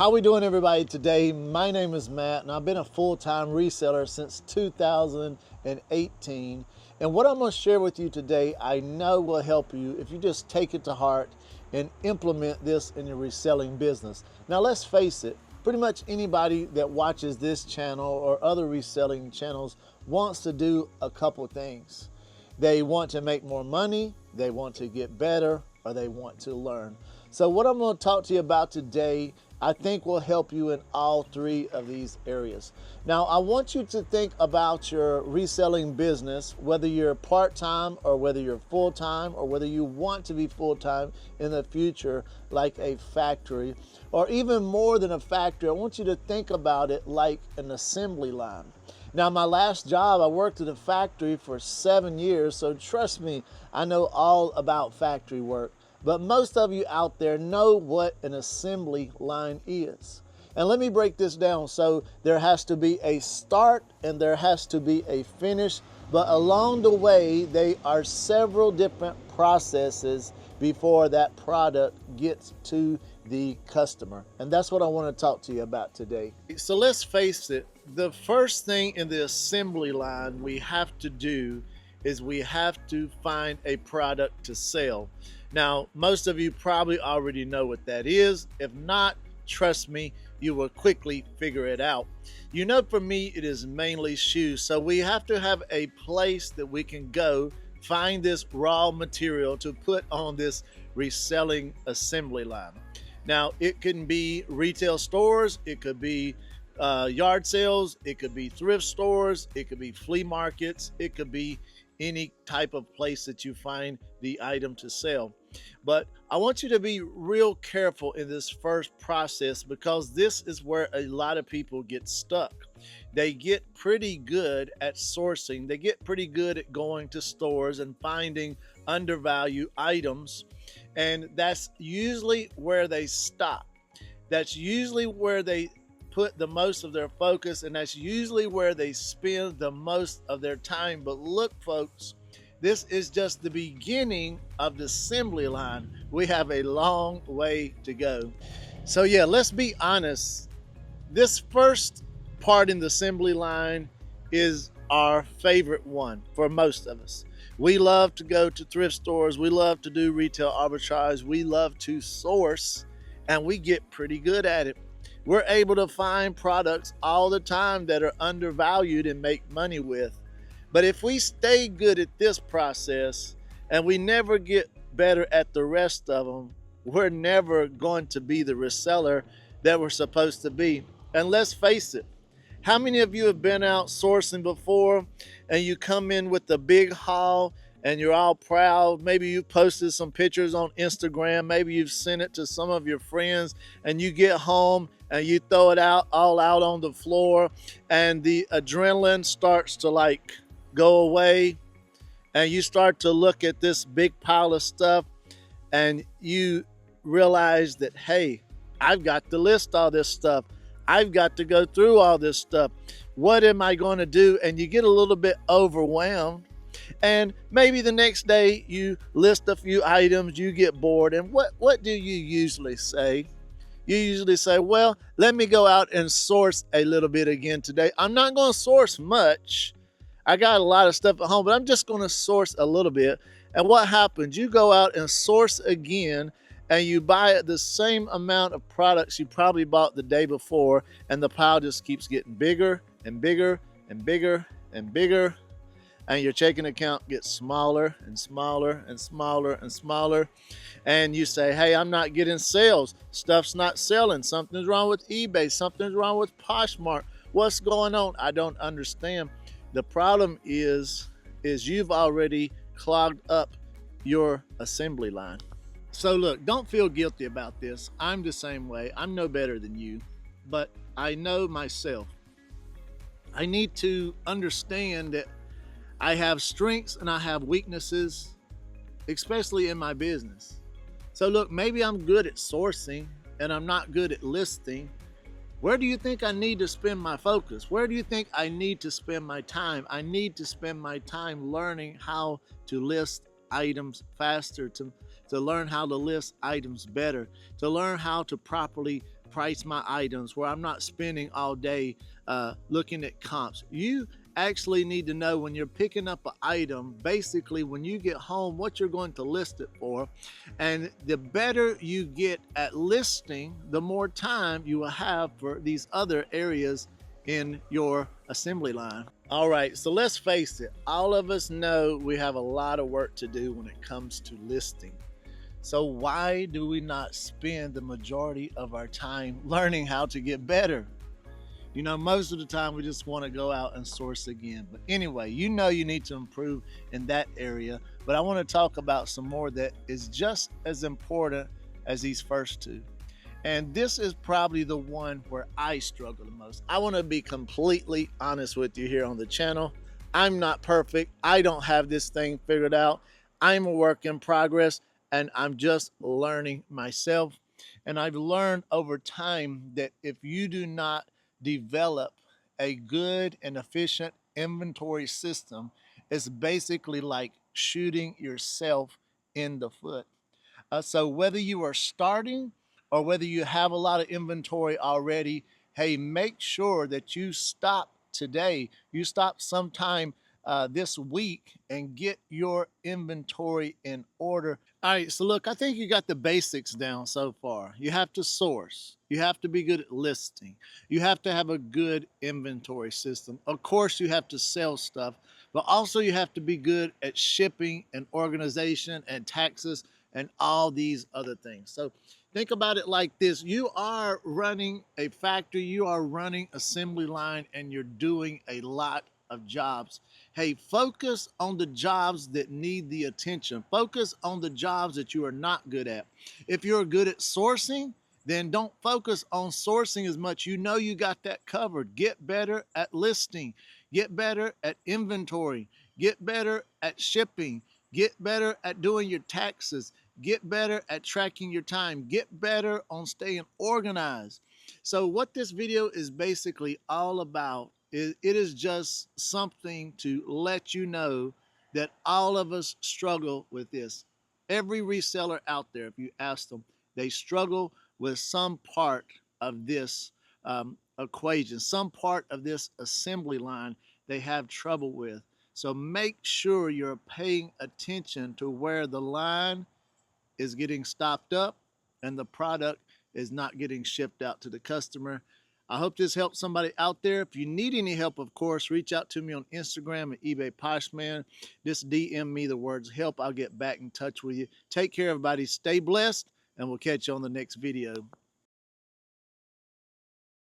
How we doing, everybody? Today, my name is Matt, and I've been a full-time reseller since 2018. And what I'm going to share with you today, I know will help you if you just take it to heart and implement this in your reselling business. Now, let's face it, pretty much anybody that watches this channel or other reselling channels wants to do a couple things. They want to make more money, they want to get better, or they want to learn. So what I'm going to talk to you about today, I think will help you in all three of these areas. Now, I want you to think about your reselling business, whether you're part-time or whether you're full-time or whether you want to be full-time in the future, like a factory, or even more than a factory. I want you to think about it like an assembly line. Now, my last job, I worked at a factory for 7 years, so trust me, I know all about factory work. But most of you out there know what an assembly line is. And let me break this down. So there has to be a start and there has to be a finish, but along the way, they are several different processes before that product gets to the customer. And that's what I want to talk to you about today. So let's face it, the first thing in the assembly line we have to do is we have to find a product to sell. Now, most of you probably already know what that is. If not, trust me, you will quickly figure it out. You know, for me, it is mainly shoes. So we have to have a place that we can go find this raw material to put on this reselling assembly line. Now, it can be retail stores, it could be yard sales, it could be thrift stores, it could be flea markets, it could be any type of place that you find the item to sell. But I want you to be real careful in this first process, because this is where a lot of people get stuck. They get pretty good at sourcing. They get pretty good at going to stores and finding undervalued items. And that's usually where they stop. That's usually where they put the most of their focus, and that's usually where they spend the most of their time. But look, folks, this is just the beginning of the assembly line. We have a long way to go. So yeah, let's be honest. This first part in the assembly line is our favorite one for most of us. We love to go to thrift stores. We love to do retail arbitrage. We love to source, and we get pretty good at it. We're able to find products all the time that are undervalued and make money with. But if we stay good at this process and we never get better at the rest of them, we're never going to be the reseller that we're supposed to be. And let's face it, how many of you have been out sourcing before and you come in with a big haul and you're all proud? Maybe you posted some pictures on Instagram, maybe you've sent it to some of your friends, and you get home and you throw it out all out on the floor, and the adrenaline starts to like go away, and you start to look at this big pile of stuff and you realize that, hey, I've got to list all this stuff. I've got to go through all this stuff. What am I going to do? And you get a little bit overwhelmed. And maybe the next day you list a few items, you get bored. And what do you usually say? You usually say, well, let me go out and source a little bit again today. I'm not going to source much. I got a lot of stuff at home, but I'm just going to source a little bit. And what happens? You go out and source again, and you buy the same amount of products you probably bought the day before, and the pile just keeps getting bigger and bigger and bigger and bigger. And your checking account gets smaller and smaller and smaller and smaller. And you say, hey, I'm not getting sales. Stuff's not selling. Something's wrong with eBay. Something's wrong with Poshmark. What's going on? I don't understand. The problem is you've already clogged up your assembly line. So look, don't feel guilty about this. I'm the same way. I'm no better than you, but I know myself. I need to understand that I have strengths and I have weaknesses, especially in my business. So look, maybe I'm good at sourcing and I'm not good at listing. Where do you think I need to spend my focus? Where do you think I need to spend my time? I need to spend my time learning how to list items faster, to learn how to list items better, to learn how to properly price my items, where I'm not spending all day looking at comps. You actually need to know when you're picking up an item, basically when you get home, what you're going to list it for. And the better you get at listing, the more time you will have for these other areas in your assembly line. All right, so let's face it, all of us know we have a lot of work to do when it comes to listing. So why do we not spend the majority of our time learning how to get better? You know, most of the time we just want to go out and source again. But anyway, you know you need to improve in that area. But I want to talk about some more that is just as important as these first two. And this is probably the one where I struggle the most. I want to be completely honest with you here on the channel. I'm not perfect. I don't have this thing figured out. I'm a work in progress and I'm just learning myself. And I've learned over time that if you do not develop a good and efficient inventory system, it's basically like shooting yourself in the foot. So whether you are starting or whether you have a lot of inventory already, hey, make sure that you stop today. You stop sometime this week and get your inventory in order. All right, so look, I think you got the basics down so far. You have to source. You have to be good at listing. You have to have a good inventory system. Of course, you have to sell stuff, but also you have to be good at shipping and organization and taxes and all these other things. So think about it like this. You are running a factory, you are running assembly line, and you're doing a lot of jobs. Hey, focus on the jobs that need the attention. Focus on the jobs that you are not good at. If you're good at sourcing, then don't focus on sourcing as much. You know you got that covered. Get better at listing. Get better at inventory. Get better at shipping. Get better at doing your taxes. Get better at tracking your time. Get better on staying organized. So what this video is basically all about is it is just something to let you know that all of us struggle with this. Every reseller out there, if you ask them, they struggle with some part of this equation, some part of this assembly line they have trouble with. So make sure you're paying attention to where the line is getting stopped up and the product is not getting shipped out to the customer. I hope this helps somebody out there. If you need any help, of course, reach out to me on Instagram at eBay Poshman. Just DM me the words help. I'll get back in touch with you. Take care, everybody. Stay blessed, and we'll catch you on the next video.